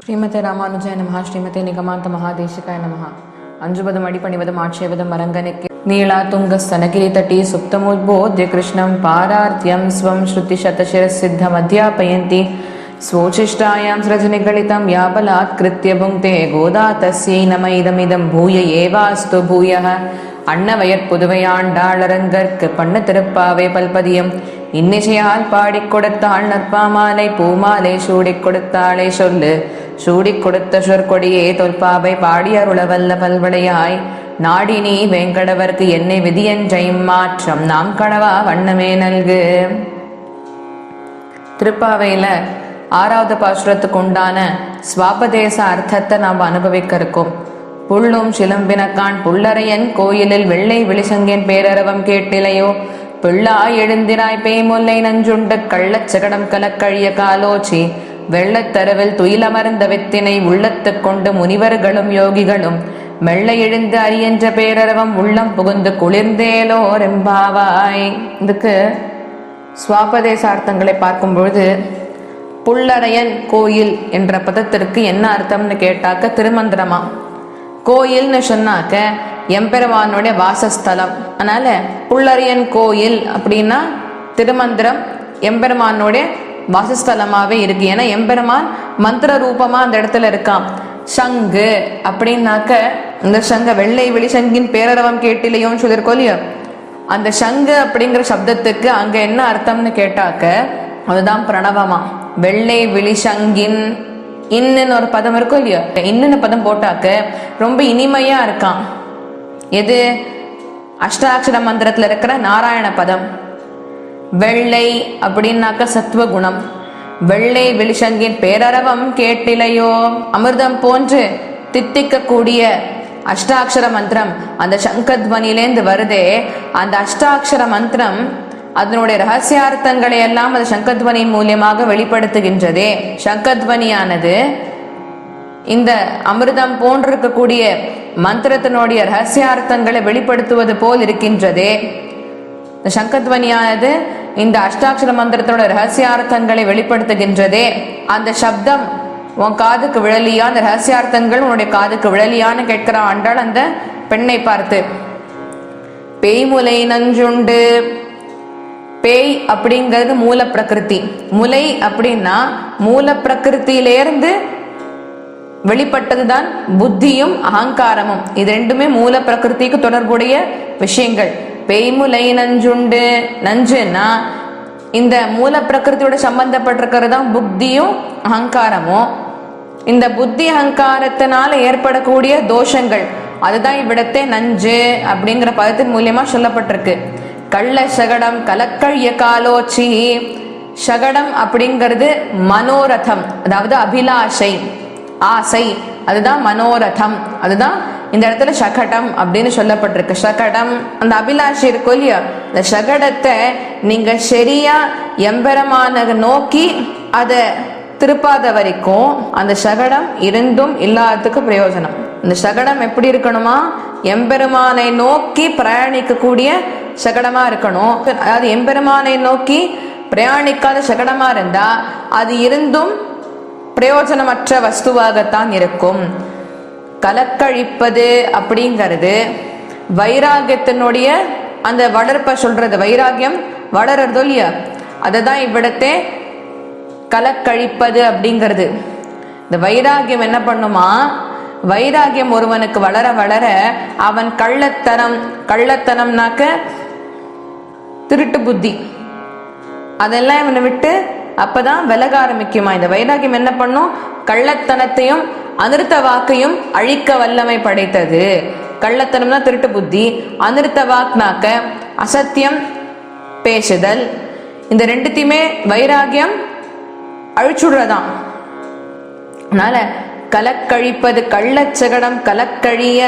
ஸ்ரீமதே ராமானுஜாய நமஹ. ஸ்ரீமதே நிகமாந்த மகாதேசிகாய நமஹ. அஞ்சுபதும் அடிபணிவதும் ஆட்சேபதும் அரங்கனைக்கு நீளா துங்க ஸ்தனகிரி தட்டி சுப்தமுத்போத்ய கிருஷ்ணம் பாரார்த்தியம் ஸ்வம் ஸ்ருதி சதசிரசித்தம் அத்தியாபயந்தி ஸ்வோச்சிஷ்டாயாம் ஸ்ரஜனிகளிதம் யாபலாத் கிருத்ய புங்க்தே கோதா தஸ்யை நம இதமிதம் பூய ஏவாஸ்து பூயः. அன்னவயற் புதுவையாண்டாளரங்கற்கு பண்ண திருப்பாவே பல்பதியம் இன்னிசையால் பாடிக் கொடுத்தாள் நற்பாமாலை பூமாலை சூடிக் கொடுத்தாளே சொல்லு சூடிக் கொடுத்த சொற்கொடியே தொல்பாவை பாடியருளவல்ல பல்வளையாய் நாடினி வேங்கடவர்க்கு என்னை விதியன்றை மாற்றம் நாம் கடவா வண்ணமே நல்கு. திருப்பாவையில 6வது பாசுரத்துக்கு உண்டான ஸ்வாபதேச அர்த்தத்தை நாம் அனுபவிக்க இருக்கோம். புள்ளும் சிலம்பினக்கான் புள்ளரையன் கோயிலில் வெள்ளை வெளிசங்கேன் பேரரவம் கேட்டிலையோ பிள்ளாய் எழுந்திராய் பேய்முல்லை நஞ்சுண்டு கள்ளச்சகடம் கலக்கழிய காலோச்சி வெள்ளத்தரவில் துயிலமர்ந்த வெத்தினை உள்ளத்துக் கொண்டு முனிவர்களும் யோகிகளும் மெல்ல எழுந்து அரியன்ற பேரரவம் உள்ளம் புகுந்து குளிர்ந்தேலோ ரெம்பாவாய். இதுக்கு சுவாபதேசார்த்தங்களை பார்க்கும் பொழுது புள்ளரையன் கோயில் என்ற பதத்திற்கு என்ன அர்த்தம்னு கேட்டாக்க திருமந்திரமா. கோயில்னு சொன்னாக்க எம்பெருமானுடைய வாசஸ்தலம். அதனால புள்ளரையன் கோயில் அப்படின்னா திருமந்திரம் எம்பெருமானுடைய வாசஸ்தலமாவே இருக்கு. ஏன்னா எம்பெருமான் மந்திர ரூபமா அந்த இடத்துல இருக்கான். சங்கு அப்படின்னாக்க இந்த சங்க வெள்ளை வெளிசங்கின் பேரரவம் கேட்டிலையோன்னு சொல்லியிருக்கோம் இல்லையோ, அந்த சங்கு அப்படிங்கிற சப்தத்துக்கு அங்க என்ன அர்த்தம்னு கேட்டாக்க அதுதான் பிரணவமா. வெள்ளை வெளிசங்கின் இன்னுன்னு ஒரு பதம் இருக்கும் இல்லையோ, இன்னுன்னு பதம் போட்டாக்க ரொம்ப இனிமையா இருக்கான். எது? அஷ்டாட்சர மந்திரத்துல இருக்கிற நாராயண பதம். வெள்ளை அப்படின்னாக்க சத்துவகுணம். வெள்ளை வெளிசங்கின் பேரரவம் கேட்டிலையோ, அமிர்தம் போன்று தித்திக்க கூடிய அஷ்டாட்சர மந்திரம் அந்த சங்கத்வனிலேந்து வருதே. அந்த அஷ்டாட்சர மந்திரம் அதனுடைய ரகசியார்த்தங்களை எல்லாம் அது சங்கத்வனியின் மூலியமாக வெளிப்படுத்துகின்றதே. சங்கத்வனியானது இந்த அமிர்தம் போன்றிருக்கக்கூடிய மந்திரத்தினுடைய ரகசியார்த்தங்களை வெளிப்படுத்துவது போல் இருக்கின்றதே. இந்த சங்கத்வனியானது இந்த அஷ்டாட்சர மந்திரத்தோட ரகசியார்த்தங்களை வெளிப்படுத்துகின்றதே. அந்த சப்தம் உன் காதுக்கு விழலியா, அந்த ரகசியார்த்தங்கள் உன்னுடைய காதுக்கு விழலியான்னு கேட்கிற ஆண்டாள் அந்த பெண்ணை பார்த்து. பேய்முலை நஞ்சுண்டு. பேய் அப்படிங்கிறது மூல பிரகிருதி. முலை அப்படின்னா மூல பிரகிருத்தியிலேருந்து வெளிப்பட்டதுதான் புத்தியும் அகங்காரமும். இது ரெண்டுமே மூல பிரகிருதிக்கு தொடர்புடைய விஷயங்கள். பேய்முலை நஞ்சுண்டு. நஞ்சுன்னா இந்த மூல பிரகிருதியோட சம்பந்தப்பட்டிருக்கிறது தான் புத்தியும் அகங்காரமும். இந்த புத்தி அகங்காரத்தினால ஏற்படக்கூடிய தோஷங்கள் அதுதான் இவ்விடத்தே நஞ்சு அப்படிங்கிற பதத்தின் மூலியமா சொல்லப்பட்டிருக்கு. கள்ள சகடம் கலக்கழிய காலோச்சி. சகடம் அப்படிங்கிறது மனோரதம், அதாவது அபிலாஷை, ஆசை. அதுதான் மனோரதம். அதுதான் இந்த இடத்துல சகடம் அப்படின்னு சொல்லப்பட்டிருக்கு. சகடம் அந்த அபிலாஷை இருக்கும் இல்லையா, இந்த சகடத்தை நீங்க சரியா எம்பெருமான நோக்கி அதை திருப்பாத வரைக்கும் அந்த சகடம் இருந்தும் இல்லாததுக்கு பிரயோஜனம். இந்த சகடம் எப்படி இருக்கணுமா? எம்பெருமானை நோக்கி பிரயாணிக்க கூடிய சகடமா இருக்கணும். அதாவது எம்பெருமானை நோக்கி பிரயாணிக்காத சகடமா இருந்தா அது இருந்தும் பிரயோஜனமற்ற வஸ்துவாகத்தான் இருக்கும். கலக்கழிப்பது அப்படிங்கிறது வைராகியத்தினுடைய அந்த வளர்ப்ப சொல்றது. வைராகியம் வளர்றதோ இல்லையா, அததான் இவ்விடத்தே கலக்கழிப்பது அப்படிங்கிறது. இந்த வைராகியம் என்ன பண்ணுமா? வைராகியம் ஒருவனுக்கு வளர வளர அவன் கள்ளத்தனம்னாக்க திருட்டு புத்தி அதெல்லாம் இவனை விட்டு அப்பதான் விலக ஆரம்பிக்குமா. இந்த வைராகியம் என்ன பண்ணும்? கள்ளத்தனத்தையும் அனிருத்த வாக்கையும் அழிக்க வல்லமை படைத்தது. கள்ளத்தனம்னா திருட்டு புத்தி, அனிருத்த வாக்னாக்க அசத்தியம் பேசுதல். இந்த ரெண்டுத்தையுமே வைராகியம் அழிச்சுடுறதான். அதனால கலக்கழிப்பது கள்ளச்சகடம் கலக்கழிய,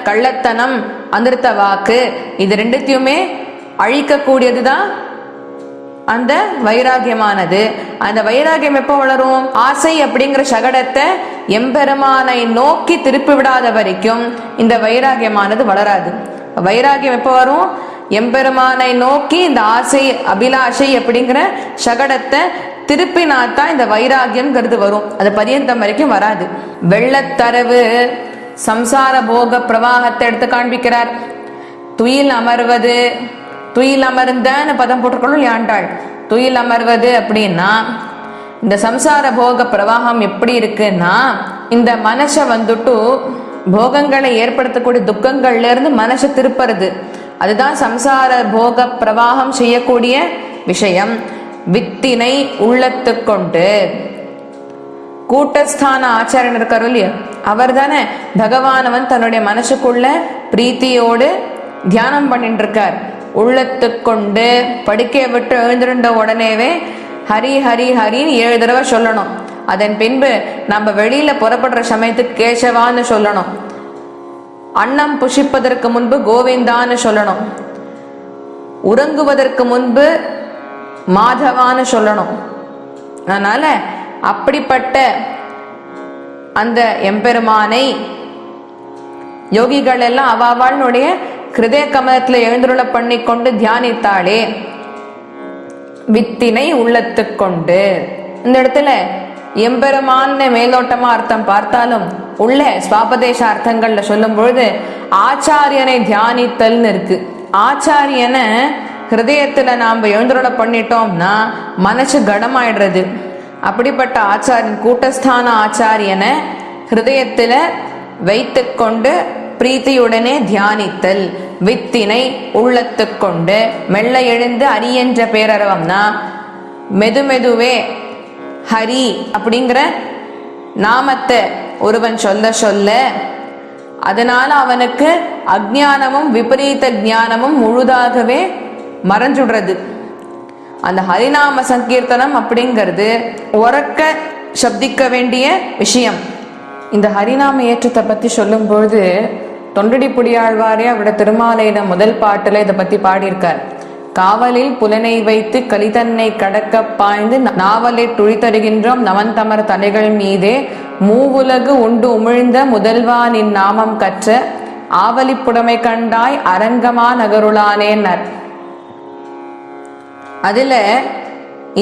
கள்ளத்தனம் அனிருத்த வாக்கு, இது ரெண்டுத்தையுமே அழிக்கக்கூடியதுதான் அந்த வைராகியமானது. அந்த வைராகியம் எப்போ வளரும்? ஆசை அப்படிங்கிற சகடத்தை எம்பெருமானை நோக்கி திருப்பி விடாத வரைக்கும் இந்த வைராகியமானது வளராது. வைராகியம் எப்போ வரும்? எம்பெருமானை நோக்கி இந்த ஆசை அபிலாஷை அப்படிங்கிற சகடத்தை திருப்பினாத்தான் இந்த வைராகியம்ங்கிறது வரும். அது பரியந்தம் வரைக்கும் வராது. வெள்ளத்தரவு சம்சார போக பிரவாகத்தை எடுத்து காண்பிக்கிறார். துயில் அமர்வது, துயில் அமர்ந்தன்னு பதம் போட்டுக்கொள்ளும் ஆண்டாள். துயில் அமர்வது அப்படின்னா இந்த சம்சார போக பிரவாகம் எப்படி இருக்குன்னா, இந்த மனசை வந்துட்டு போகங்களை ஏற்படுத்தக்கூடிய துக்கங்கள்ல இருந்து மனசை திருப்புறது. அதுதான் சம்சார போக பிரவாகம் செய்யக்கூடிய விஷயம். வித்தினை உள்ளத்து கொண்டு கூட்டஸ்தான ஆச்சாரியன் இருக்காரு இல்லையா, அவர் தானே பகவானவன் தன்னுடைய மனசுக்குள்ள பிரீத்தியோடு தியானம் பண்ணிட்டு இருக்கார். உள்ளத்து கொண்டு படுக்கையை விட்டு எழுந்திருந்த உடனேவே ஹரி ஹரி ஹரின்னு 7 தடவை சொல்லணும். அதன் பின்பு நம்ம வெளியில புறப்படுற சமயத்துக்கு கேசவான்னு சொல்லணும். அன்னம் புஷிப்பதற்கு முன்பு கோவிந்தான்னு சொல்லணும். உறங்குவதற்கு முன்பு மாதவான்னு சொல்லணும். அதனால அப்படிப்பட்ட அந்த எம்பெருமானை யோகிகள் எல்லாம் அவாவாளுடைய கிருதய கமலத்துல எழுந்துருள பண்ணி கொண்டு தியானித்தாளே. வித்தினை உள்ளத்து கொண்டு, இந்த இடத்துல எம்பெருமான்னு மேலோட்டமா அர்த்தம் பார்த்தாலும் உள்ள ஸ்வாபதேச அர்த்தங்கள்ல சொல்லும் பொழுது ஆச்சாரியனை தியானித்தல்னு இருக்கு. ஆச்சாரியனை ஹிருதயத்துல நாம எழுந்துருள பண்ணிட்டோம்னா மனசு கடமாயிடுறது. அப்படிப்பட்ட ஆச்சாரியன் கூட்டஸ்தான ஆச்சாரியனை ஹிருதயத்துல வைத்து கொண்டு பிரீத்தியுடனே தியானித்தல். வித்தினை உள்ளத்து கொண்டு மெல்ல எழுந்து அரியன்ற பேரறவம்னா மெதுமெதுவே ஹரி அப்படிங்கிற நாமத்தை ஒருவன் சொல்ல சொல்ல அதனால அவனுக்கு அஜ்ஞானமும் விபரீத ஞானமும் முழுதாகவே மறைஞ்சுடுறது. அந்த ஹரிநாம சங்கீர்த்தனம் அப்படிங்கிறது உறக்க சப்திக்க வேண்டிய விஷயம். இந்த ஹரிநாம ஏற்றத்தை பத்தி சொல்லும் பொழுது தொண்டடி புடியாழ்வாரே அவரோட திருமாலையில முதல் பாட்டுல இதை பத்தி பாடியிருக்கார். காவலில் புலனை வைத்து கலிதன்னை கடக்க பாய்ந்து நாவலை துழித்தருகின்றோம் நமன் தமர் தலைகள் மீதே மூவுலகு உண்டு உமிழ்ந்த முதல்வானின் நாமம் கற்ற ஆவலி புடமை கண்டாய் அரங்கமா நகருளானேன்னர். அதுல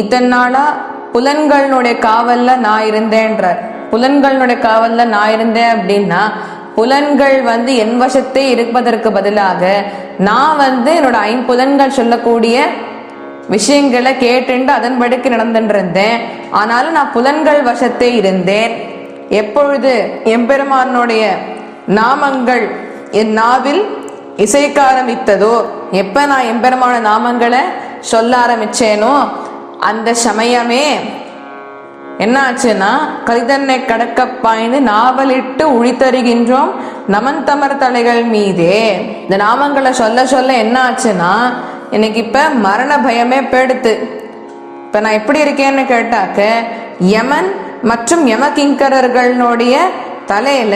இத்தனை நாளா புலன்களுடைய காவல்ல நான் இருந்தேன்றார். புலன்களுடைய காவல்ல நான் இருந்தேன் அப்படின்னா புலன்கள் என் வசத்தே இருப்பதற்கு பதிலாக நான் என்னோட 5 புலன்கள் சொல்லக்கூடிய விஷயங்களை கேட்டுண்டு அதன்படிக்கு நடந்துருந்தேன். ஆனாலும் நான் புலன்கள் வசத்தே இருந்தேன். எப்பொழுது எம்பெருமானுடைய நாமங்கள் என் நாவில் இசைக்க ஆரம்பித்ததோ, எப்ப நான் எம்பெருமான நாமங்களை சொல்ல ஆரம்பிச்சேனோ அந்த சமயமே என்ன ஆச்சுன்னா கலிதன்னை கடக்க பாய்ந்து நாவலிட்டு உழித்தருகின்றோம் நமன் தமர் தலைகள் மீதே. இந்த நாமங்களை சொல்ல சொல்ல என்ன ஆச்சுன்னா எனக்கு இப்ப மரண பயமே போயிடுத்து. இப்ப நான் எப்படி இருக்கேன்னு கேட்டாக்க யமன் மற்றும் யமகிங்கரர்களுடைய தலையில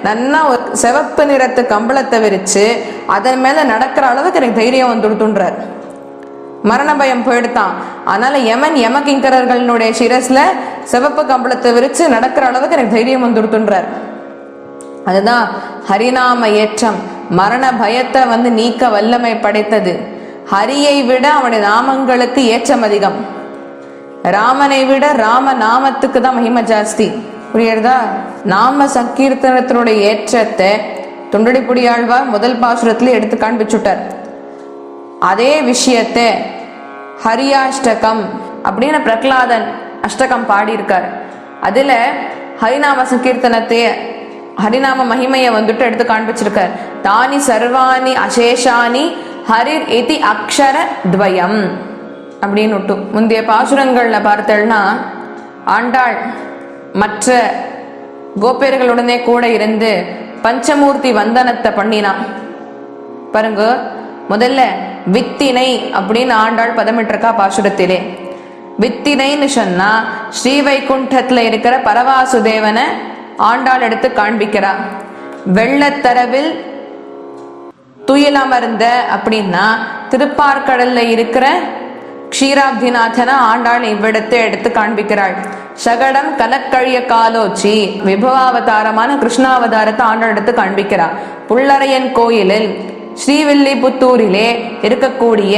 நல்லா ஒரு சிவப்பு நிறத்து கம்பளத்தை விரிச்சு அதன் மேல நடக்கிற அளவுக்கு எனக்கு தைரியம் வந்துடுத்துன்றார். மரண பயம் போயிடுத்தான். அதனால யமன் யமகிங்கரர்களுடைய சிரஸ்ல சிவப்பு கம்பளத்தை விரிச்சு நடக்கிற அளவுக்கு எனக்கு தைரியம் வந்துடுத்துன்றார். அதுதான் ஹரிநாம ஏற்றம் மரண பயத்தை நீக்க வல்லமை படைத்தது. ஹரியை விட அவனுடைய நாமங்களுக்கு ஏற்றம் அதிகம். ராமனை விட ராம நாமத்துக்கு தான் மகிமை ஜாஸ்தி. புரியுறதா? நாம சங்கீர்த்தனத்தினுடைய ஏற்றத்தை தொண்டடிப்புடியாழ்வார் முதல் பாசுரத்துல எடுத்து காண்பிச்சுட்டார். அதே விஷயத்தை ஹரியாஷ்டகம் அப்படின்னு பிரகலாதன் அஷ்டகம் பாடியிருக்கார். அதுல ஹரிநாம சங்கீர்த்தனத்தை ஹரிநாம மகிமையை எடுத்து காண்பிச்சிருக்கார். தானி சர்வாணி அசேஷானி ஹரிர் இதி அக்ஷர துவயம் அப்படின்னு முந்தைய பாசுரங்கள்ல பார்த்தேன்னா ஆண்டாள் மற்ற கோபியர்களுடனே கூட இருந்து பஞ்சமூர்த்தி வந்தனத்தை பண்ணினான். பாருங்க, முதல்ல வித்தினை அப்படின்னு ஆண்டாள் பதமிட்டிருக்கா பாசுரத்திலே. வித்தினைன்னு சொன்னா ஸ்ரீவைகுண்டத்துல இருக்கிற பரவாசுதேவனை ஆண்டாள் எடுத்து காண்பிக்கிறா. வெள்ளத்தரவில் துயிலமர்ந்த அப்படின்னா திருப்பார்கடல்ல இருக்கிற க்ஷீராப்திநாதன ஆண்டாள் இவ்விடத்தை எடுத்து காண்பிக்கிறாள். சகடம் கலக்கழிய காலோச்சி விபவாவதாரமான கிருஷ்ணாவதாரத்தை ஆண்டாள் எடுத்து காண்பிக்கிறாள். புள்ளரையன் கோயிலில் ஸ்ரீவில்லிபுத்தூரிலே இருக்கக்கூடிய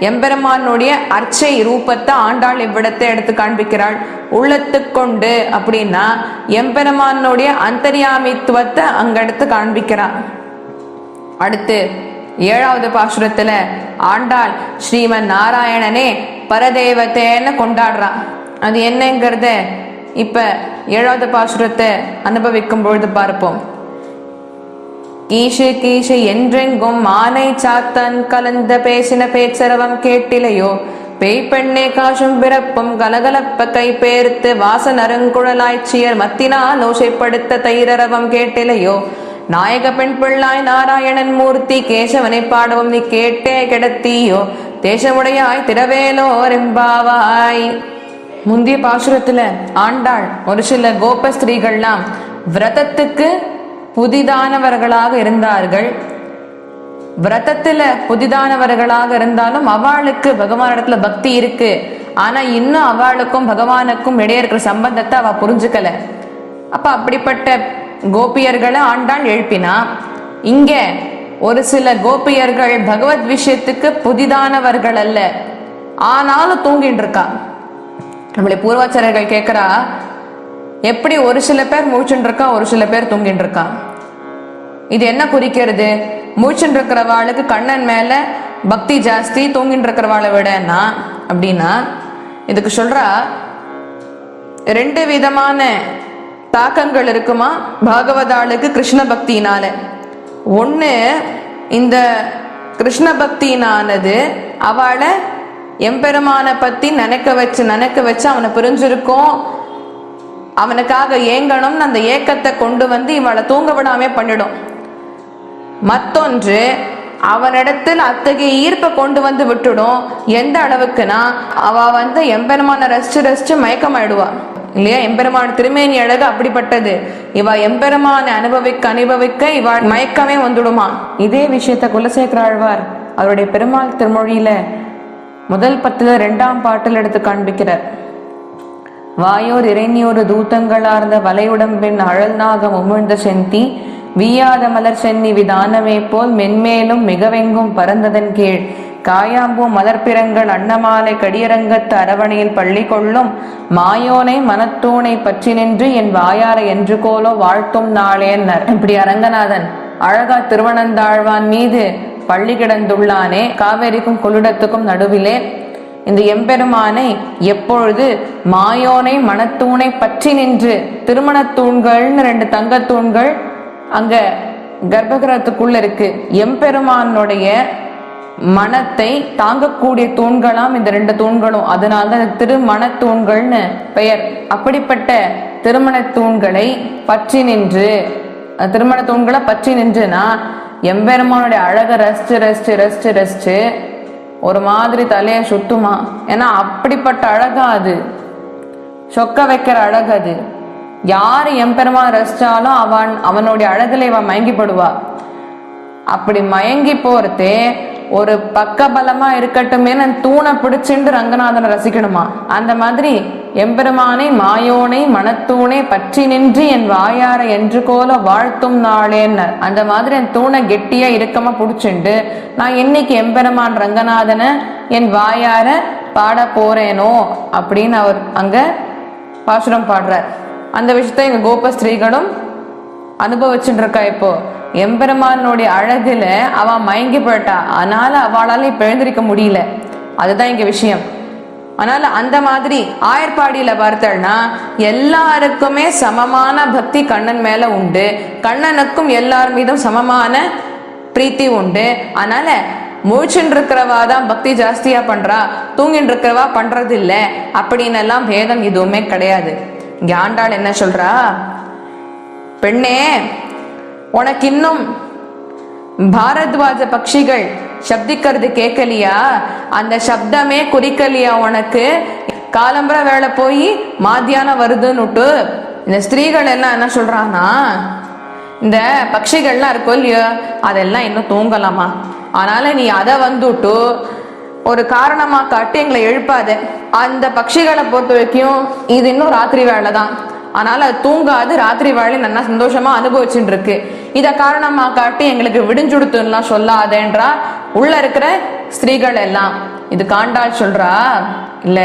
எம்பெருமானுடைய அர்ச்சை ரூபத்தை ஆண்டாள் இவ்விடத்தை எடுத்து காண்பிக்கிறாள். உள்ளத்துக்கொண்டு அப்படின்னா எம்பெருமானுடைய அந்தர்யாமித்துவத்தை அங்க எடுத்து காண்பிக்கிறாள். அடுத்து 7வது பாசுரத்துல ஆண்டாள் ஸ்ரீமன் நாராயணனே பரதேவத்தைன்னு கொண்டாடுறான். அது என்னங்கிறத இப்ப 7வது பாசுரத்தை அனுபவிக்கும் பொழுது பார்ப்போம். கீசு கீசு என்றெங்கும் மானை சாத்தன் கலந்த பேசின பேச்சரவம் கேட்டிலையோ, பேய்பெண்ணே காசும் பிறப்பும் கலகலப்ப கை பேர்த்து வாச நறுங்குழலாய்ச்சியர் மத்தினால் ஓசைப்படுத்த தைரரவம் கேட்டிலையோ, நாயக பெண் பிள்ளாய் நாராயணன் மூர்த்தி கேசவனை பாடவும் நீ கேட்டே கிடத்தியோ, தேசமுடையாய் திரவேலோர் எம்பாவாய். முந்தைய பாசுரத்துல ஆண்டாள் ஒரு சில கோப ஸ்திரீகள்லாம் விரதத்துக்கு புதிதானவர்களாக இருந்தார்கள். விரதத்துல புதிதானவர்களாக இருந்தாலும் அவளுக்கு பகவானிடத்துல பக்தி இருக்கு. ஆனா இன்னும் அவளுக்கும் பகவானுக்கும் இடையே இருக்கிற சம்பந்தத்தை அவ புரிஞ்சுக்கல. அப்ப அப்படிப்பட்ட கோபியர்களை ஆண்டாள் எழுப்பினா. இங்க ஒரு சில கோபியர்கள் பகவத் விஷயத்துக்கு புதிதானவர்கள் அல்ல, ஆனாலும் தூங்கிட்டு இருக்கா. நம்மளை பூர்வாச்சாரியர்கள் கேட்கிறா, எப்படி ஒரு சில பேர் முழிச்சுட்டு இருக்கா, ஒரு சில பேர் தூங்கிட்டு இருக்கா? இது என்ன குறிக்கிறது? முழிச்சுட்டு இருக்கிறவாளுக்கு கண்ணன் மேல பக்தி ஜாஸ்தி, தூங்கிட்டு இருக்கிறவாளை விடனா அப்படின்னா இதுக்கு சொல்றா, 2 விதமான தாக்கங்கள் இருக்குமா பாகவதாளுக்கு கிருஷ்ண பக்தியினால. ஒண்ணு, இந்த கிருஷ்ண பக்தியினானது அவளை எம்பெருமான பத்தி நினைக்க வச்சு அவனை புரிஞ்சிருக்கும், அவனுக்காக ஏங்கணும்னு அந்த ஏக்கத்தை கொண்டு வந்து இவளை தூங்க விடாம பண்ணிடும். மத்தொன்று, அவனிடத்தில் அத்தகைய ஈர்ப்பை கொண்டு வந்து விட்டுடும். எந்த அளவுக்குன்னா அவ எம்பெருமான ரசிச்சு மயக்கமாயிடுவா இல்லையா? எம்பெருமான திருமேனி அழகு அப்படிப்பட்டது. இவ எம்பெருமான அனுபவிக்க இவ மயக்கமே வந்துடுமா. இதே விஷயத்த குலசேகர ஆழ்வார் அவருடைய பெருமாள் திருமொழியில முதல் 10ல் 2ஆம் பாட்டில் எடுத்து காண்பிக்கிறார். வாயோர் இறைஞோரு தூத்தங்களார்ந்த வலையுடம்பின் அழல்நாகம் உமிழ்ந்த செந்தி வீயாத மலர் சென்னி விதானமே போல் மென்மேலும் மிகவெங்கும் பறந்ததன் கீழ் காயாம்பூ மலர்பிறங்கள் அன்னமாலை கடியரங்கத்து அரவணையில் பள்ளி கொள்ளும் மாயோனை மனத்தூணை பற்றி நின்று என் வாயார என்று கோலோ வாழ்த்தும் நாளேன்னர். இப்படி அரங்கநாதன் அழகா திருவனந்தாழ்வான் மீது பள்ளி கிடந்துள்ளானே, காவேரிக்கும் கொள்ளிடத்துக்கும் நடுவிலே இந்த எம்பெருமானை எப்பொழுது மாயோனை மனத்தூணை பற்றி நின்று, திருமணத்தூண்கள்னு 2 தங்கத்தூண்கள் அங்க கர்ப்பகிரகத்துக்குள்ள இருக்கு. எம்பெருமானுடைய மனத்தை தாங்கக்கூடிய தூண்களாம் இந்த 2 தூண்களும். அதனால்தான் திருமண தூண்கள்னு பெயர். அப்படிப்பட்ட திருமண தூண்களை பற்றி நின்று, திருமண தூண்களை பற்றி நின்றுனா எம்பெருமானுடைய அழக ரசிச்சு ஒரு மாதிரி தலைய சுத்துமா. ஏன்னா அப்படிப்பட்ட அழகா, அது சொக்க வைக்கிற அழகு. அது யாரு எம்பெருமான் ரசிச்சாலும் அவனுடைய அழகுல இவன் மயங்கிப்படுவா. அப்படி மயங்கி போறதே ஒரு பக்க பலமா இருக்கட்டுமே, தூணை பிடிச்சுட்டு ரங்கநாதனை ரசிக்கணுமா. அந்த மாதிரி எம்பெருமானை மாயோனை மனத்தூணை பற்றி நின்று என் வாயார என்று கோல வாழ்த்தும் நாளேன்னர். அந்த மாதிரி என் தூணை கெட்டியா இறுக்கமா பிடிச்சுண்டு நான் என்னைக்கு எம்பெருமான் ரங்கநாதனை என் வாயார பாட போறேனோ அப்படின்னு அவர் அங்க பாசுரம் பாடுறார். அந்த விஷயத்த எங்க கோப ஸ்திரீகளும் அனுபவிச்சுட்டு இருக்கா. இப்போ எம்பெருமானுடைய அழகுல அவன் மயங்கி போயிட்டா, அதனால அவளால இப்ப எழுந்திருக்க முடியல. அதுதான் இங்க விஷயம். அதனால அந்த மாதிரி ஆயர்பாடியில பார்த்தோம்னா எல்லாருக்குமே சமமான பக்தி கண்ணன் மேல உண்டு. கண்ணனுக்கும் எல்லார் மீதும் சமமான பிரீத்தி உண்டு. அதனால முழிச்சுட்டு இருக்கிறவா தான் பக்தி ஜாஸ்தியா பண்றா, தூங்கிட்டு இருக்கிறவா பண்றது இல்லை அப்படின்னு எல்லாம் பேதம் எதுவுமே கிடையாது. இங்க ஆண்டாள் என்ன சொல்றா, பெண்ணே உனக்கு இன்னும் பாரத்வாஜ பட்சிகள் சப்திக்கிறது கேட்கலையா? அந்த சப்தமே குறிக்கலையா உனக்கு? காலம்பர வேலை போய் மாத்தியானம் வருதுன்னுட்டு இந்த ஸ்திரீகள் எல்லாம் என்ன சொல்றாங்கன்னா, இந்த பட்சிகள்லாம் இருக்கும் இல்லையோ அதெல்லாம் இன்னும் தூங்கலாமா, அதனால நீ அதை வந்துட்டு ஒரு காரணமா காட்டி எங்களை எழுப்பாத. அந்த பட்சிகளை பொறுத்த வரைக்கும் இது இன்னும் ராத்திரி வேலை தான். அதனால அது தூங்காது, ராத்திரி வேலை நல்லா சந்தோஷமா அனுபவிச்சுட்டு இருக்கு. இத காரணமா காட்டி எங்களுக்கு விடிஞ்சுடுத்துலாம் சொல்லாதேன்றா உள்ள இருக்கிற ஸ்திரீகள் எல்லாம். இது காண்டாள் சொல்றா, இல்ல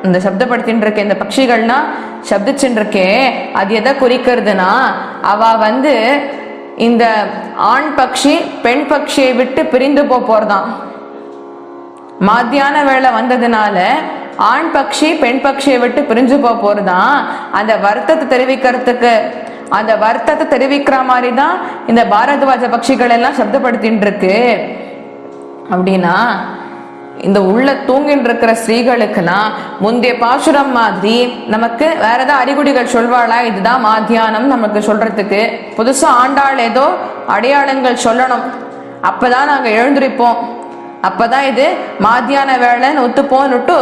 இந்த சப்தப்படுத்தின்னு இருக்க இந்த பட்சிகள்னா சப்திச்சுட்டு இருக்கே அது எதை குறிக்கிறதுனா, அவ இந்த ஆண் பட்சி பெண் பட்சியை விட்டு பிரிந்து போறதான். மத்தியான வேலை வந்ததுனால ஆண் பட்சி பெண் பட்சியை விட்டு பிரிஞ்சு போறதான். அந்த வருத்தத்தை தெரிவிக்கிறதுக்கு, அந்த வருத்தத்தை தெரிவிக்கிற மாதிரி தான் இந்த பாரத்வாஜ பட்சிகள் எல்லாம் சப்தப்படுத்தின்னு இருக்கு. அப்படின்னா இந்த உள்ள தூங்கின்னு இருக்கிற ஸ்திரீகளுக்கெல்லாம் முந்தைய பாசுரம் மாதிரி நமக்கு வேற ஏதாவது அறிகுறிகள் சொல்வாளா? இதுதான் மாத்தியானம் நமக்கு சொல்றதுக்கு. புதுசா ஆண்டாள் ஏதோ அடையாளங்கள் சொல்லணும், அப்பதான் நாங்க எழுந்திருப்போம், அப்பதான் இது மாத்தியான வேலைன்னு ஒத்துப்போன்னுட்டு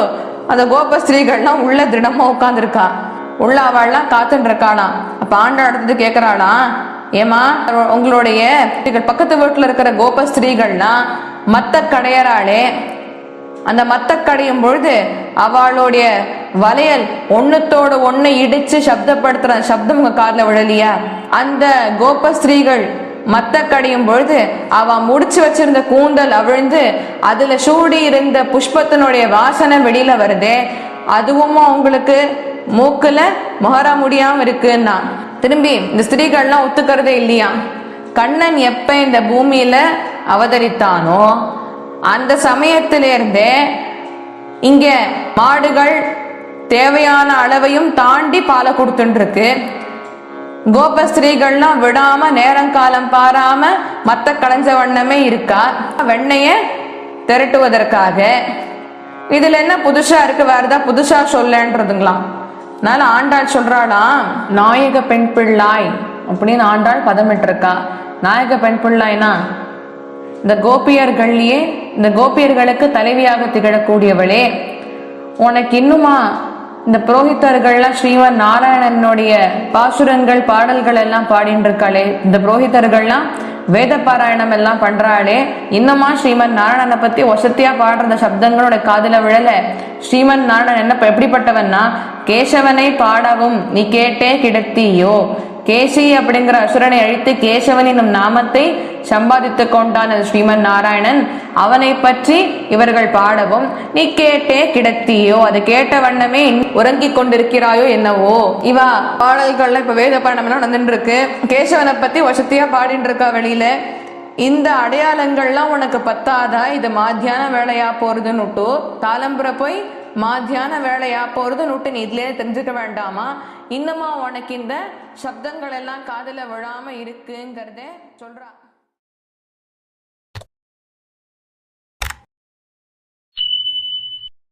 அந்த கோப ஸ்திரீகள்லாம் உள்ள திடமா உட்காந்துருக்கா. உள்ள அவள்லாம் காத்துட்டு இருக்காளாம். அப்ப ஆண்டாள் கேக்குறாளாம், ஏமா உங்களுடைய பக்கத்து வீட்டுல இருக்கிற கோப ஸ்திரீகள்லாம் மத்த கடையறாளே, அந்த மத்த கடையும் பொழுது அவளுடைய வளையல் ஒண்ணுத்தோட ஒண்ணு இடிச்சு சப்தப்படுத்துற சப்தம் உங்க காதுல விழலியா? அந்த கோப ஸ்திரீகள் மத்த கடையும் பொழுது அவ முடிச்சு வச்சிருந்த கூந்தல் அவிழ்ந்து அதுல சூடி இருந்த புஷ்பத்தினுடைய வாசனை வெளியில வருதே, அதுவும் உங்களுக்கு மூக்குல முகர முடியாம இருக்குன்னா திரும்பி இந்த ஸ்திரீகள்லாம் ஒத்துக்கிறதே இல்லையா? கண்ணன் எப்ப இந்த பூமியில அவதரித்தானோ அந்த சமயத்திலிருந்தே இங்க மாடுகள் தேவையான அளவையும் தாண்டி பாலை கொடுத்துட்டு இருக்கு. கோபஸ்திரீகள்லாம் விடாம நேரங்காலம் பாராம மத்த களைஞ்ச வண்ணமே இருக்கா வெண்ணைய திரட்டுவதற்காக. இதுல என்ன புதுசா இருக்கு, வேறதா புதுசா சொல்லன்றதுங்களாம். அதனால ஆண்டாள் சொல்றாளாம், நாயக பெண் பிள்ளாய் அப்படின்னு ஆண்டாள் பதமிட்டு இருக்கா. நாயக பெண் பிள்ளாய்னா இந்த கோபியர்கள்லயே இந்த கோபியர்களுக்கு தலைவியாக திகழக்கூடியவளே, உனக்கு இன்னுமா இந்த புரோஹிதர்கள்லாம் ஸ்ரீமன் நாராயணனுடைய பாசுரங்கள் பாடல்கள் எல்லாம் பாடின்னு இருக்காளே, இந்த புரோஹிதர்கள்லாம் வேத பாராயணம் எல்லாம் பண்றாளே, இன்னுமா ஸ்ரீமன் நாராயணனை பத்தி வசத்தியா பாடுற சப்தங்களோட காதுல விழல? ஸ்ரீமன் நாராயணன் என்ன எப்படிப்பட்டவன்னா, கேசவனை பாடவும் நீ கேட்டே கிடத்தியோ, கேசி அப்படிங்கிற அசுரனை அழித்து கேசவன் என்னும் நாமத்தை சம்பாதித்து கொண்டான் ஸ்ரீமன் நாராயணன். அவனை பற்றி இவர்கள் பாடவும் நீ கேட்டே கிடத்தியோ, அது கேட்ட வண்ணமே உறங்கிக் கொண்டிருக்கிறாயோ என்னவோ. இவா பாடல்கள்ல இப்ப வேத பாடம் நடந்துட்டு இருக்கு, கேசவனை பத்தி வசத்தியா பாடிட்டு இருக்கா வெளியில. இந்த அடையாளங்கள்லாம் உனக்கு பத்தாதா? இது மாத்தியான வேலையா போறதுன்னுட்டு தாளம்புற போய் மாத்தியான வேலையா போறதுன்னுட்டு நீ இதுலயே தெரிஞ்சுக்க வேண்டாமா? இன்னுமா உனக்கு இந்த சப்தங்கள் எல்லாம் காதுல விழாம இருக்குங்கிறத சொல்றா.